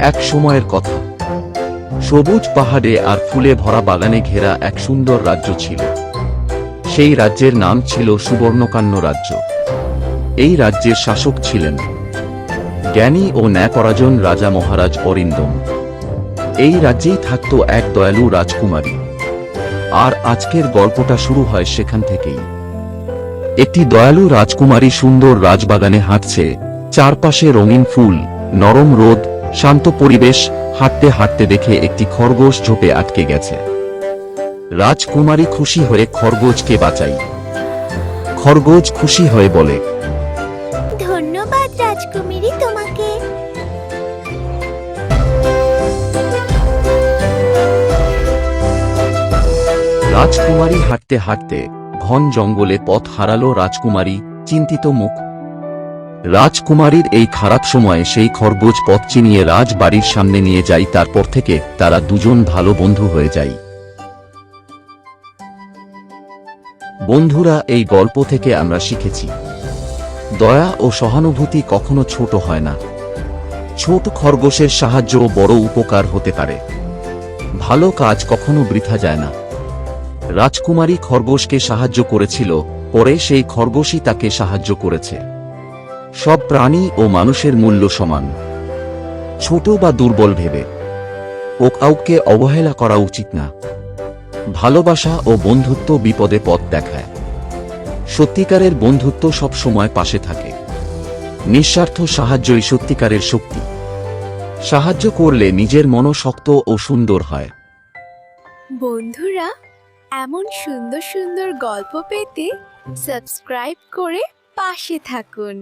এক সময়ের কথা, সবুজ পাহাড়ে আর ফুলে ভরা বাগানে ঘেরা এক সুন্দর রাজ্য ছিল। সেই রাজ্যের নাম ছিল সুবর্ণকান্য রাজ্য। এই রাজ্যের শাসক ছিলেন জ্ঞানী ও ন্যায়পরায়ণ রাজা মহারাজ অরিন্দম। এই রাজ্যেই থাকত এক দয়ালু রাজকুমারী। আর আজকের গল্পটা শুরু হয় সেখান থেকেই। একটি দয়ালু রাজকুমারী সুন্দর রাজবাগানে হাঁটছে, চারপাশে রঙিন ফুল, নরম রোদ, শান্ত পরিবেশ। হাঁটতে হাঁটতে দেখে একটি খরগোশ ঝোপে আটকে গেছে। রাজকুমারী খুশি হয়ে খরগোশকে বাঁচাই। খরগোশ খুশি হয়ে বলে, ধন্যবাদ রাজকুমারী তোমাকে। রাজকুমারী হাঁটতে হাঁটতে ঘন জঙ্গলে পথ হারালো। রাজকুমারী চিন্তিত মুখ। রাজকুমারীর এই খারাপ সময়ে সেই খরগোশ পথ চিনিয়ে রাজবাড়ির সামনে নিয়ে যায়। তারপর থেকে তারা দুজন ভালো বন্ধু হয়ে যায়। বন্ধুরা, এই গল্প থেকে আমরা শিখেছি দয়া ও সহানুভূতি কখনো ছোট হয় না। ছোট খরগোশের সাহায্যও বড় উপকার হতে পারে। ভালো কাজ কখনো বৃথা যায় না। রাজকুমারী খরগোশকে সাহায্য করেছিল, পরে সেই খরগোশই তাকে সাহায্য করেছে। সব প্রাণী ও মানুষের মূল্য সমান। ছোট বা দুর্বল ভেবে কাউকে অবহেলা করা উচিত না। ভালোবাসা ও বন্ধুত্ব বিপদে পথ দেখায়। সত্যিকারের বন্ধুত্ব সব সময় পাশে থাকে। নিঃস্বার্থ সাহায্যই সত্যিকারের শক্তি। সাহায্য করলে নিজের মনও শক্ত ও সুন্দর হয়। বন্ধুরা, এমন সুন্দর সুন্দর গল্প পেতে সাবস্ক্রাইব করে পাশে থাকুন।